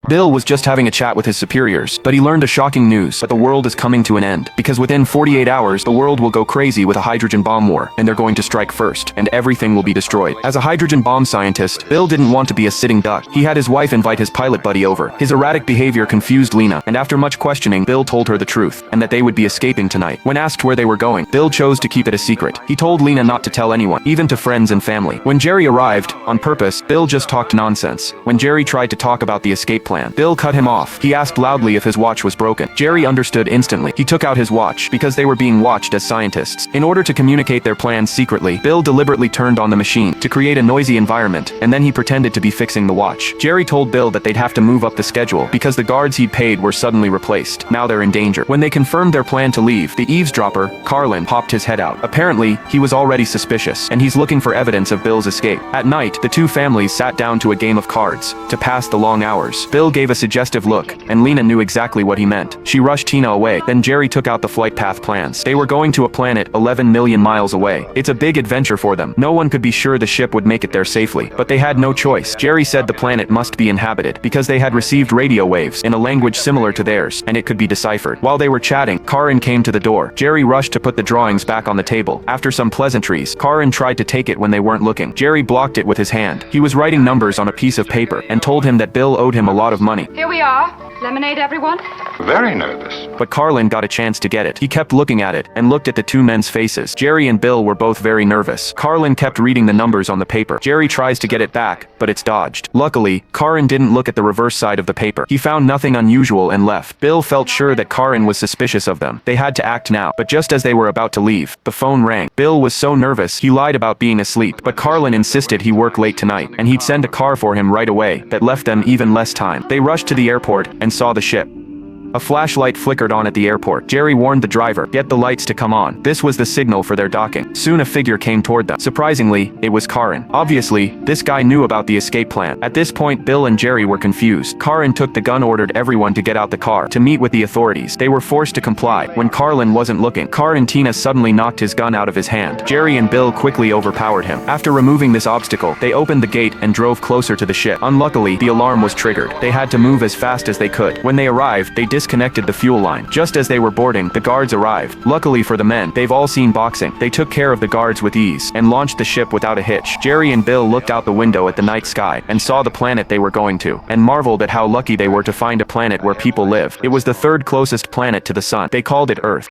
Bill was just having a chat with his superiors, but he learned a shocking news that the world is coming to an end, because within 48 hours the world will go crazy with a hydrogen bomb war, and they're going to strike first, and everything will be destroyed. As a hydrogen bomb scientist, Bill didn't want to be a sitting duck. He had his wife invite his pilot buddy over. His erratic behavior confused Lena, and after much questioning, Bill told her the truth, and that they would be escaping tonight. When asked where they were going, Bill chose to keep it a secret. He told Lena not to tell anyone, even to friends and family. When Jerry arrived, on purpose, Bill just talked nonsense. When Jerry tried to talk about the escape plan, Bill cut him off. He asked loudly if his watch was broken. Jerry understood instantly. He took out his watch, because they were being watched as scientists. In order to communicate their plans secretly, Bill deliberately turned on the machine to create a noisy environment, and then he pretended to be fixing the watch. Jerry told Bill that they'd have to move up the schedule, because the guards he'd paid were suddenly replaced. Now they're in danger. When they confirmed their plan to leave, the eavesdropper, Carlin, popped his head out. Apparently, he was already suspicious, and he's looking for evidence of Bill's escape. At night, the two families sat down to a game of cards. To pass the long hours, Bill gave a suggestive look, and Lena knew exactly what he meant. She rushed Tina away. Then Jerry took out the flight path plans. They were going to a planet 11 million miles away. It's a big adventure for them. No one could be sure the ship would make it there safely, but they had no choice. Jerry said the planet must be inhabited, because they had received radio waves in a language similar to theirs, and it could be deciphered. While they were chatting, Karin came to the door. Jerry rushed to put the drawings back on the table. After some pleasantries, Karin tried to take it when they weren't looking. Jerry blocked it with his hand. He was writing numbers on a piece of paper, and told him that Bill owed him a lot of money. Here we are. Lemonade, everyone? Very nervous. But Carlin got a chance to get it. He kept looking at it, and looked at the two men's faces. Jerry and Bill were both very nervous. Carlin kept reading the numbers on the paper. Jerry tries to get it back, but it's dodged. Luckily, Karin didn't look at the reverse side of the paper. He found nothing unusual and left. Bill felt sure that Karin was suspicious of them. They had to act now. But just as they were about to leave, the phone rang. Bill was so nervous, he lied about being asleep. But Carlin insisted he work late tonight, and he'd send a car for him right away. That left them even less time. They rushed to the airport, and saw the ship. A flashlight flickered on at the airport. Jerry warned the driver, "Get the lights to come on." This was the signal for their docking. Soon a figure came toward them. Surprisingly, it was Karin. Obviously, this guy knew about the escape plan. At this point, Bill and Jerry were confused. Karin took the gun, ordered everyone to get out the car, to meet with the authorities. They were forced to comply. When Carlin wasn't looking, Karin Tina suddenly knocked his gun out of his hand. Jerry and Bill quickly overpowered him. After removing this obstacle, they opened the gate and drove closer to the ship. Unluckily, the alarm was triggered. They had to move as fast as they could. When they arrived, they disconnected the fuel line. Just as they were boarding, the guards arrived. Luckily for the men, they've all seen boxing. They took care of the guards with ease, and launched the ship without a hitch. Jerry and Bill looked out the window at the night sky, and saw the planet they were going to, and marveled at how lucky they were to find a planet where people live. It was the third closest planet to the sun. They called it Earth.